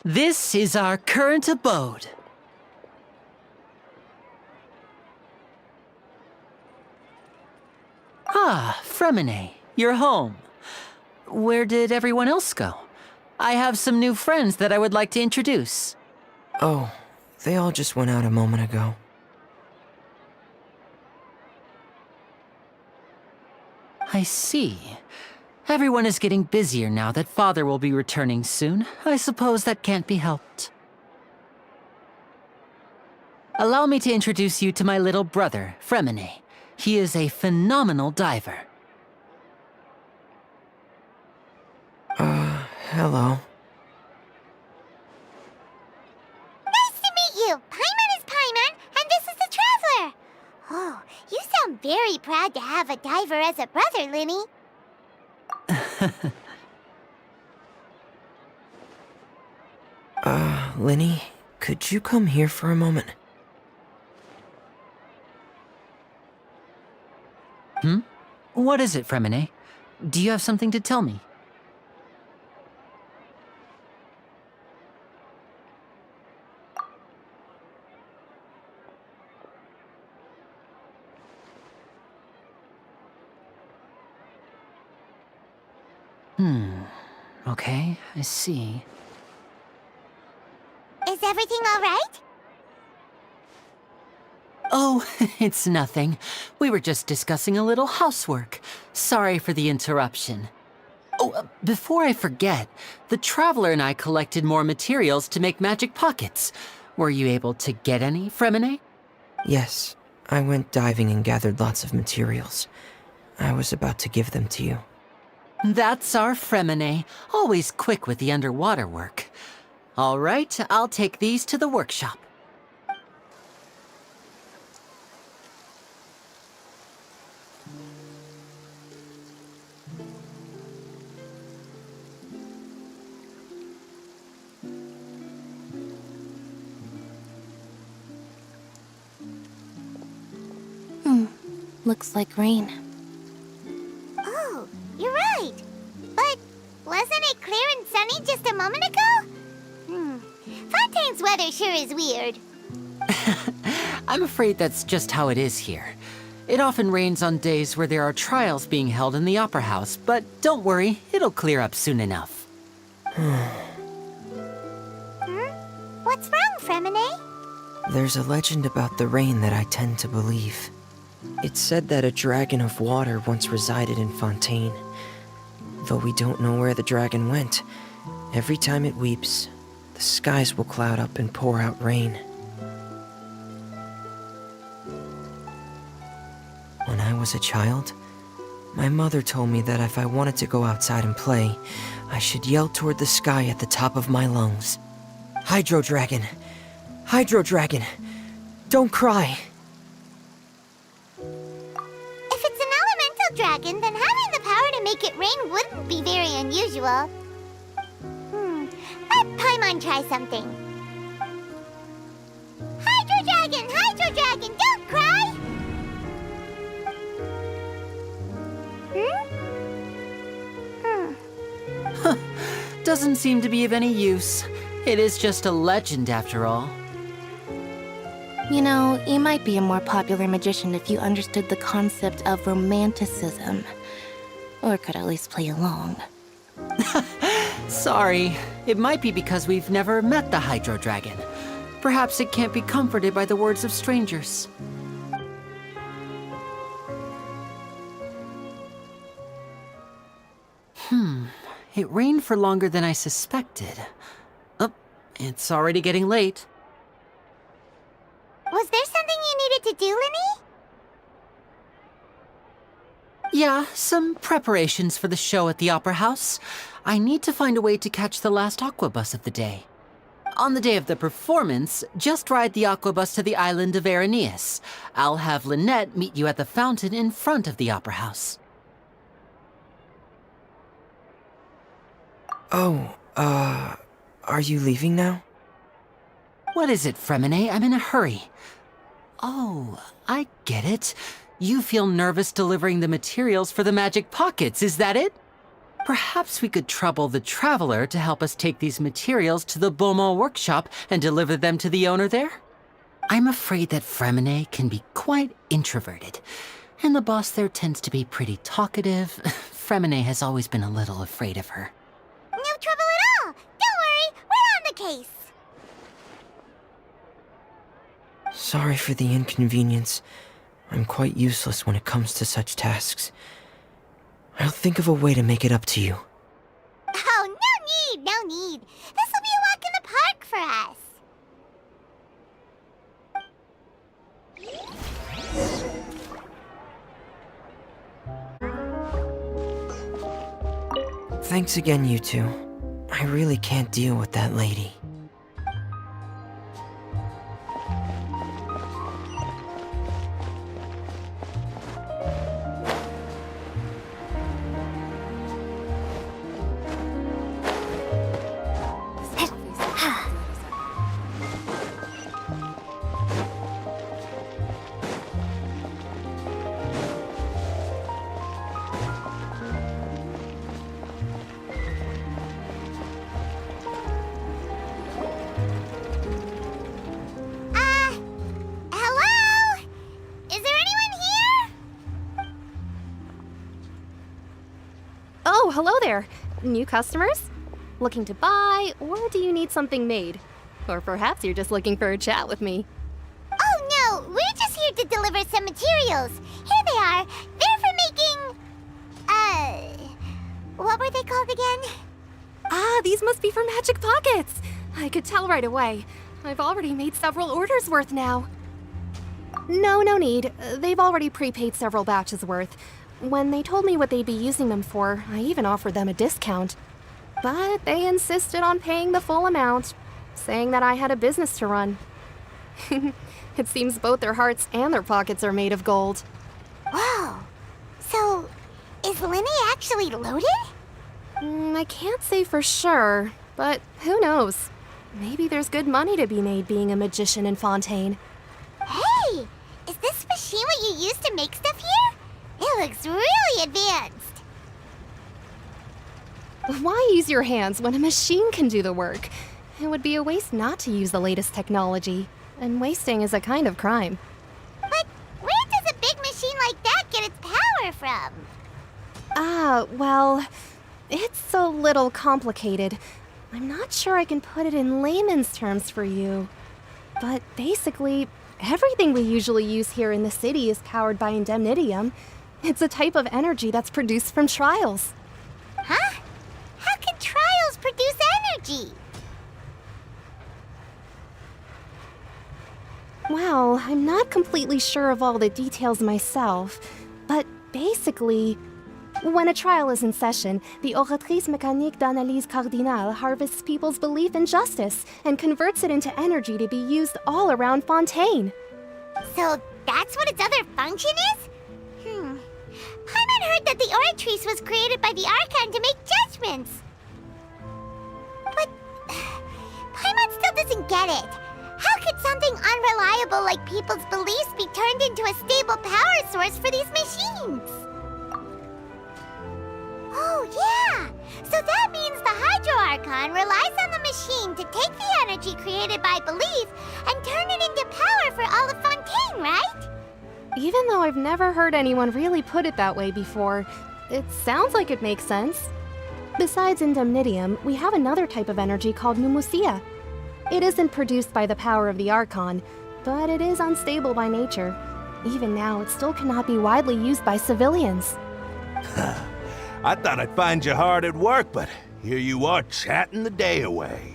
This is our current abode. Ah, Fremine, you're home. Where did everyone else go? I have some new friends that I would like to introduce. Oh, they all just went out a moment ago. I see. Everyone is getting busier now that Father will be returning soon. I suppose that can't be helped. Allow me to introduce you to my little brother, Fremine. He is a phenomenal diver. Hello. Nice to meet you! Paimon is Paimon, and this is the Traveler! Oh, you sound very proud to have a diver as a brother, Linny. Linny, could you come here for a moment? What is it, Fremine? Do you have something to tell me? Okay, I see. Is everything all right? Oh, it's nothing. We were just discussing a little housework. Sorry for the interruption. Oh, before I forget, the Traveler and I collected more materials to make magic pockets. Were you able to get any, Fremine? Yes, I went diving and gathered lots of materials. I was about to give them to you. That's our Fremine, always quick with the underwater work. All right, I'll take these to the workshop. Looks like rain. Oh, you're right. But wasn't it clear and sunny just a moment ago? Fontaine's weather sure is weird. I'm afraid that's just how it is here. It often rains on days where there are trials being held in the Opera House, but don't worry, it'll clear up soon enough. What's wrong, Fremine? There's a legend about the rain that I tend to believe. It's said that a dragon of water once resided in Fontaine. Though we don't know where the dragon went, every time it weeps, the skies will cloud up and pour out rain. When I was a child, my mother told me that if I wanted to go outside and play, I should yell toward the sky at the top of my lungs. Hydro Dragon! Hydro Dragon! Don't cry! If it's an elemental dragon, then having the power to make it rain wouldn't be very unusual. Let Paimon try something. Hydro Dragon, don't cry! Doesn't seem to be of any use. It is just a legend after all. You know, you might be a more popular magician if you understood the concept of romanticism. Or could at least play along. Sorry, it might be because we've never met the Hydro Dragon. Perhaps it can't be comforted by the words of strangers. It rained for longer than I suspected. Oh, it's already getting late. Was there something you needed to do, Linny? Yeah, some preparations for the show at the Opera House. I need to find a way to catch the last aqua bus of the day. On the day of the performance, just ride the aqua bus to the island of Araneus. I'll have Lynette meet you at the fountain in front of the Opera House. Oh, are you leaving now? What is it, Fremine? I'm in a hurry. Oh, I get it. You feel nervous delivering the materials for the magic pockets, is that it? Perhaps we could trouble the traveler to help us take these materials to the Beaumont workshop and deliver them to the owner there? I'm afraid that Fremine can be quite introverted, and the boss there tends to be pretty talkative. Fremine has always been a little afraid of her. No trouble at all! Don't worry, we're on the case! Sorry for the inconvenience. I'm quite useless when it comes to such tasks. I'll think of a way to make it up to you. Oh, no need! This'll be a walk in the park for us! Thanks again, you two. I really can't deal with that lady. Hello? Is there anyone here? Oh, hello there. New customers? Looking to buy, or do you need something made? Or perhaps you're just looking for a chat with me. Oh no, we're just here to deliver some materials. Here they are. They're for making... what were they called again? Ah, these must be for magic pockets. I could tell right away. I've already made several orders worth now. No need. They've already prepaid several batches worth. When they told me what they'd be using them for, I even offered them a discount. But they insisted on paying the full amount, saying that I had a business to run. It seems both their hearts and their pockets are made of gold. Whoa. So, is Linny actually loaded? I can't say for sure, but who knows? Maybe there's good money to be made being a magician in Fontaine. Hey! Is this machine what you use to make stuff here? It looks really advanced. Why use your hands when a machine can do the work? It would be a waste not to use the latest technology, and wasting is a kind of crime. But where does a big machine like that get its power from? Well, it's a little complicated. I'm not sure I can put it in layman's terms for you. But basically, everything we usually use here in the city is powered by indemnitium. It's a type of energy that's produced from trials. Huh? How can trials produce energy? Well, I'm not completely sure of all the details myself, but basically, when a trial is in session, the Oratrice Mécanique d'Analyse Cardinale harvests people's belief in justice and converts it into energy to be used all around Fontaine. So that's what its other function is? Paimon heard that the Oratrice was created by the Archon to make judgments. But Paimon still doesn't get it. How could something unreliable like people's beliefs be turned into a stable power source for these machines? Oh, yeah! So that means the Hydro Archon relies on the machine to take the energy created by belief and turn it into power for all of Fontaine, right? Even though I've never heard anyone really put it that way before, it sounds like it makes sense. Besides indemnitium, we have another type of energy called pneumosia. It isn't produced by the power of the Archon, but it is unstable by nature. Even now, it still cannot be widely used by civilians. I thought I'd find you hard at work, but here you are chatting the day away.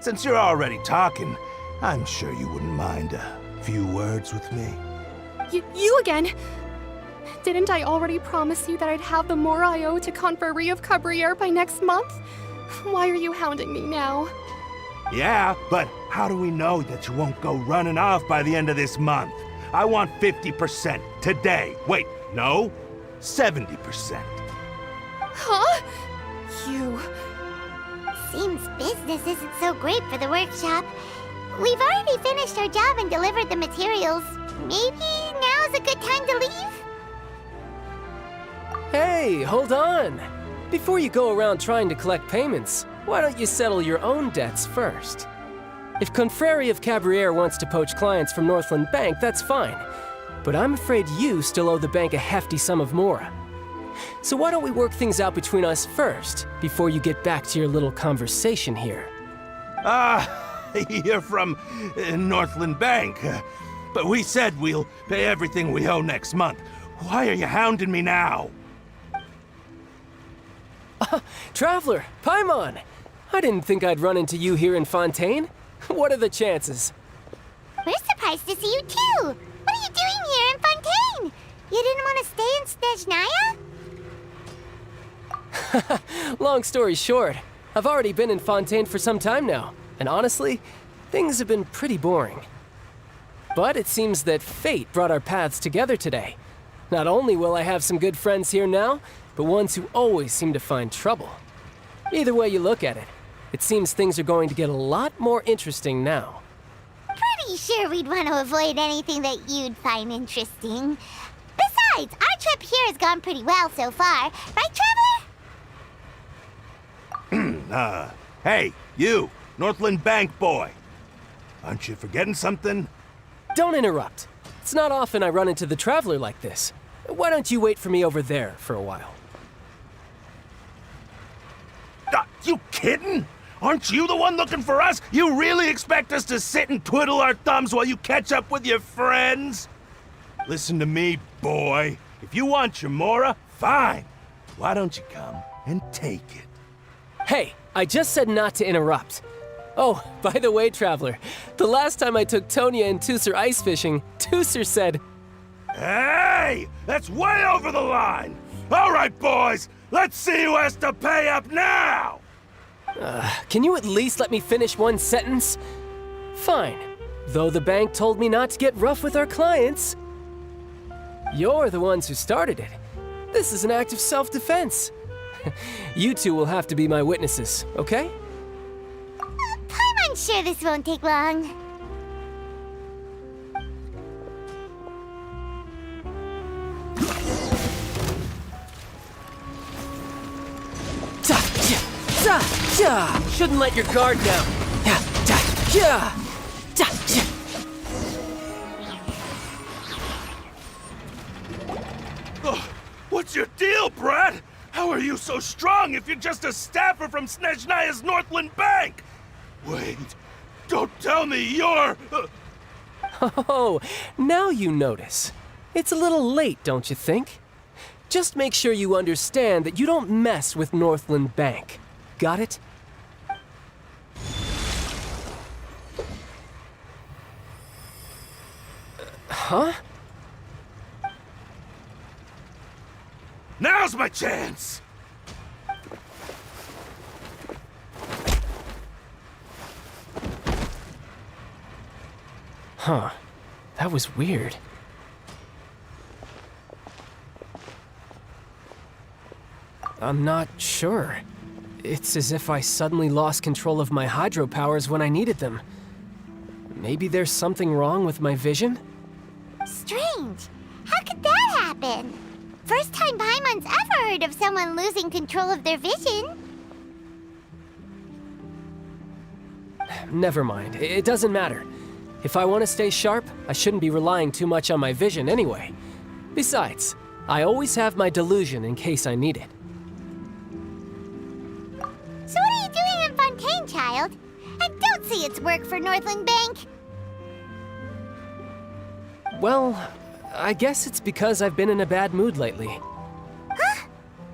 Since you're already talking, I'm sure you wouldn't mind a few words with me. You again? Didn't I already promise you that I'd have the more I owe to Confrérie of Cabriere by next month? Why are you hounding me now? Yeah, but how do we know that you won't go running off by the end of this month? I want 50% today. Wait, no, 70%. Huh? You... Seems business isn't so great for the workshop. We've already finished our job and delivered the materials. Maybe now's a good time to leave? Hey, hold on! Before you go around trying to collect payments, why don't you settle your own debts first? If Confrérie of Cabriere wants to poach clients from Northland Bank, that's fine. But I'm afraid you still owe the bank a hefty sum of mora. So why don't we work things out between us first, before you get back to your little conversation here? You're from Northland Bank. But we said we'll pay everything we owe next month. Why are you hounding me now? Traveler, Paimon! I didn't think I'd run into you here in Fontaine. What are the chances? We're surprised to see you too. What are you doing here in Fontaine? You didn't want to stay in Snezhnaya? Long story short, I've already been in Fontaine for some time now, and honestly, things have been pretty boring. But it seems that fate brought our paths together today. Not only will I have some good friends here now, but ones who always seem to find trouble. Either way you look at it, it seems things are going to get a lot more interesting now. Pretty sure we'd want to avoid anything that you'd find interesting. Besides, our trip here has gone pretty well so far. Right, Traveler? Hey, you, Northland Bank boy. Aren't you forgetting something? Don't interrupt. It's not often I run into the Traveler like this. Why don't you wait for me over there for a while? You kidding? Aren't you the one looking for us? You really expect us to sit and twiddle our thumbs while you catch up with your friends? Listen to me, boy. If you want your mora, fine. Why don't you come and take it? Hey, I just said not to interrupt. Oh, by the way, Traveler, the last time I took Tonya and Tusser ice fishing, Tusser said, Hey! That's way over the line! All right, boys, let's see who has to pay up now! Can you at least let me finish one sentence? Fine. Though the bank told me not to get rough with our clients. You're the ones who started it. This is an act of self-defense. You two will have to be my witnesses, okay? I'm sure this won't take long. Shouldn't let your guard down. What's your deal, Brad? How are you so strong if you're just a staffer from Snezhnaya's Northland Bank? Wait, don't tell me you're... Oh, now you notice. It's a little late, don't you think? Just make sure you understand that you don't mess with Northland Bank. Got it? Huh? Now's my chance! Huh. That was weird. I'm not sure. It's as if I suddenly lost control of my hydro powers when I needed them. Maybe there's something wrong with my vision? Strange. How could that happen? First time Paimon's ever heard of someone losing control of their vision. Never mind. It doesn't matter. If I want to stay sharp, I shouldn't be relying too much on my vision anyway. Besides, I always have my delusion in case I need it. So what are you doing in Fontaine, child? I don't see its work for Northland Bank. Well, I guess it's because I've been in a bad mood lately. Huh?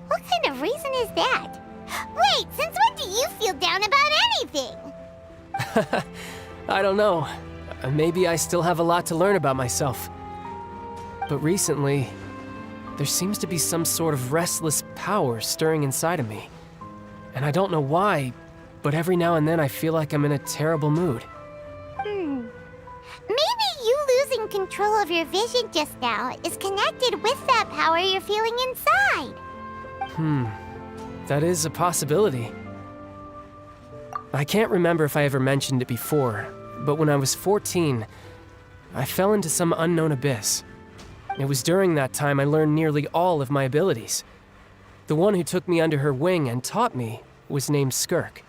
What kind of reason is that? Wait, since when do you feel down about anything? I don't know. Maybe I still have a lot to learn about myself. But recently, there seems to be some sort of restless power stirring inside of me. And I don't know why, but every now and then I feel like I'm in a terrible mood. Maybe you losing control of your vision just now is connected with that power you're feeling inside. That is a possibility. I can't remember if I ever mentioned it before, but when I was 14, I fell into some unknown abyss. It was during that time I learned nearly all of my abilities. The one who took me under her wing and taught me was named Skirk.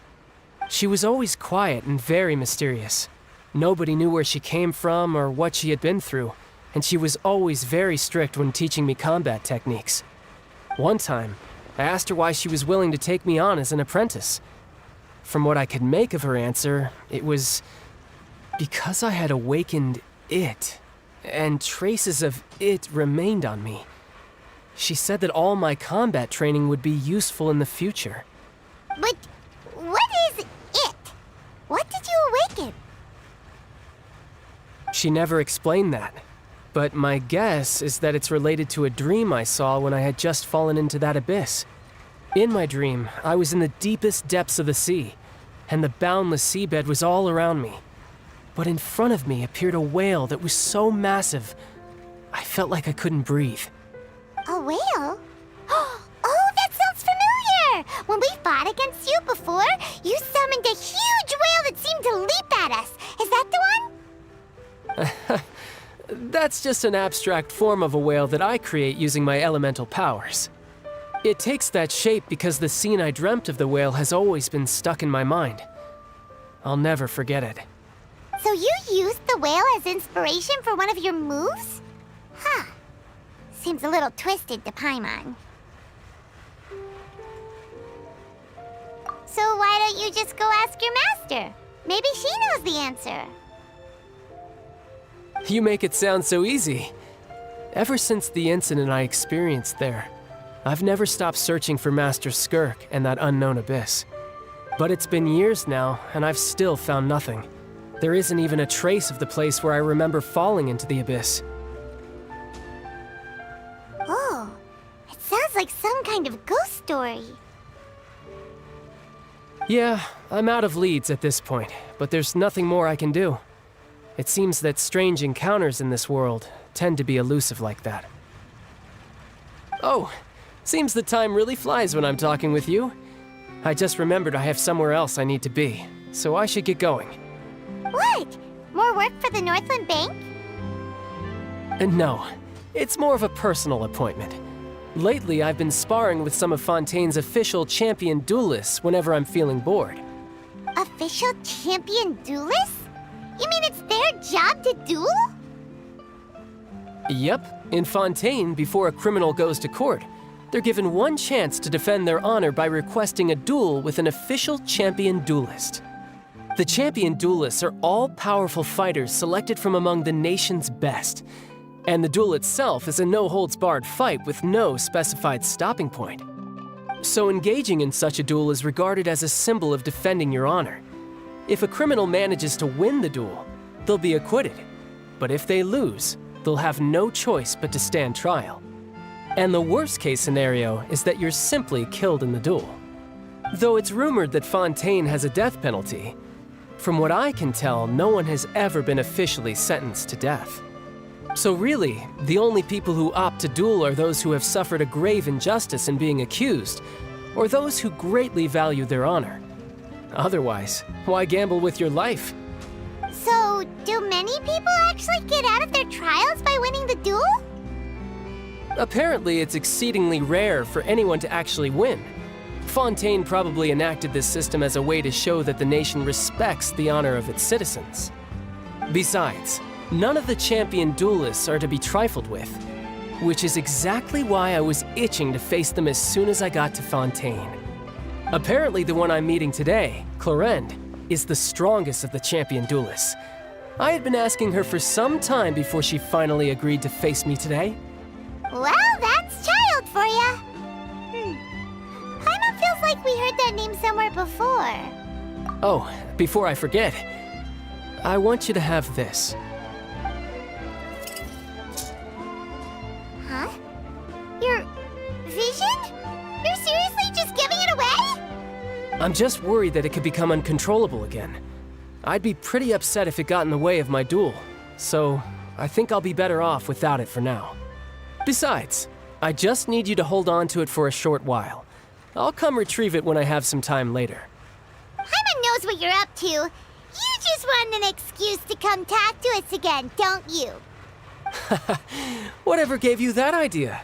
She was always quiet and very mysterious. Nobody knew where she came from or what she had been through, and she was always very strict when teaching me combat techniques. One time, I asked her why she was willing to take me on as an apprentice. From what I could make of her answer, it was because I had awakened it, and traces of it remained on me. She said that all my combat training would be useful in the future. But what is it? What did you awaken? She never explained that, but my guess is that it's related to a dream I saw when I had just fallen into that abyss. In my dream, I was in the deepest depths of the sea, and the boundless seabed was all around me. But in front of me appeared a whale that was so massive, I felt like I couldn't breathe. A whale? Oh, that sounds familiar! When we fought against you before, you summoned a huge whale that seemed to leap at us. Is that the one? That's just an abstract form of a whale that I create using my elemental powers. It takes that shape because the scene I dreamt of the whale has always been stuck in my mind. I'll never forget it. So you used the whale as inspiration for one of your moves? Huh. Seems a little twisted to Paimon. So why don't you just go ask your master? Maybe she knows the answer. You make it sound so easy. Ever since the incident I experienced there, I've never stopped searching for Master Skirk and that unknown abyss. But it's been years now, and I've still found nothing. There isn't even a trace of the place where I remember falling into the abyss. Oh, it sounds like some kind of ghost story. Yeah, I'm out of leads at this point, but there's nothing more I can do. It seems that strange encounters in this world tend to be elusive like that. Oh, seems the time really flies when I'm talking with you. I just remembered I have somewhere else I need to be, so I should get going. What? More work for the Northland Bank? No, it's more of a personal appointment. Lately, I've been sparring with some of Fontaine's official champion duelists whenever I'm feeling bored. Official champion duelists? You mean it's their job to duel? Yep, in Fontaine, before a criminal goes to court, they're given one chance to defend their honor by requesting a duel with an official champion duelist. The champion duelists are all-powerful fighters selected from among the nation's best, and the duel itself is a no-holds-barred fight with no specified stopping point. So engaging in such a duel is regarded as a symbol of defending your honor. If a criminal manages to win the duel, they'll be acquitted, but if they lose, they'll have no choice but to stand trial. And the worst-case scenario is that you're simply killed in the duel. Though it's rumored that Fontaine has a death penalty, from what I can tell, no one has ever been officially sentenced to death. So really, the only people who opt to duel are those who have suffered a grave injustice in being accused, or those who greatly value their honor. Otherwise, why gamble with your life? So, do many people actually get out of their trials by winning the duel? Apparently, it's exceedingly rare for anyone to actually win. Fontaine probably enacted this system as a way to show that the nation respects the honor of its citizens. Besides, none of the champion duelists are to be trifled with, which is exactly why I was itching to face them as soon as I got to Fontaine. Apparently, the one I'm meeting today, Clorinde, is the strongest of the champion duelists. I had been asking her for some time before she finally agreed to face me today. Well, that's Childe for ya. Paimon feels like we heard that name somewhere before. Oh, before I forget, I want you to have this. Huh? Your vision? You're seriously just giving it away? I'm just worried that it could become uncontrollable again. I'd be pretty upset if it got in the way of my duel, so I think I'll be better off without it for now. Besides, I just need you to hold on to it for a short while. I'll come retrieve it when I have some time later. Paimon knows what you're up to. You just want an excuse to come talk to us again, don't you? Whatever gave you that idea?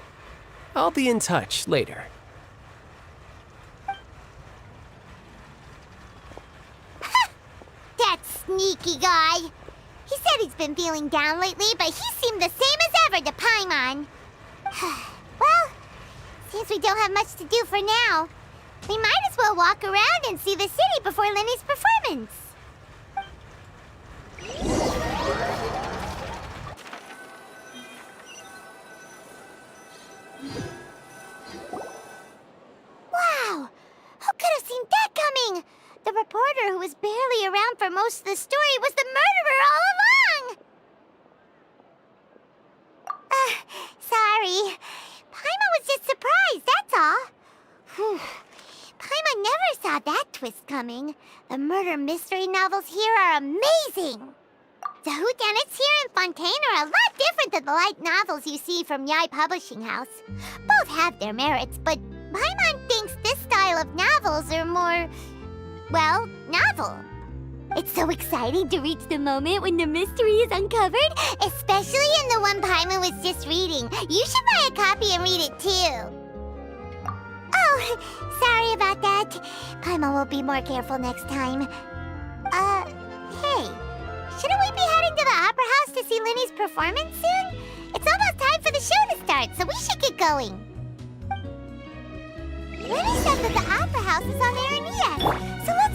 I'll be in touch later. that sneaky guy. He said he's been feeling down lately, but he seemed the same as ever to Paimon. Well, since we don't have much to do for now, we might as well walk around and see the city before Lenny's performance. Wow! Who could have seen that coming? The reporter who was barely around for most of the story was the murderer all along! Sorry. Paimon was just surprised, that's all. Whew. Paimon never saw that twist coming. The murder mystery novels here are amazing. The whodunits here in Fontaine are a lot different than the light novels you see from Yai Publishing House. Both have their merits, but Paimon thinks this style of novels are more, well, novel. It's so exciting to reach the moment when the mystery is uncovered, especially in the one Paimon was just reading. You should buy a copy and read it too. Oh, sorry about that. Paimon will be more careful next time. Hey, shouldn't we be heading to the Opera House to see Lenny's performance soon? It's almost time for the show to start, so we should get going. Lenny said that the Opera House is on Aranea, so let's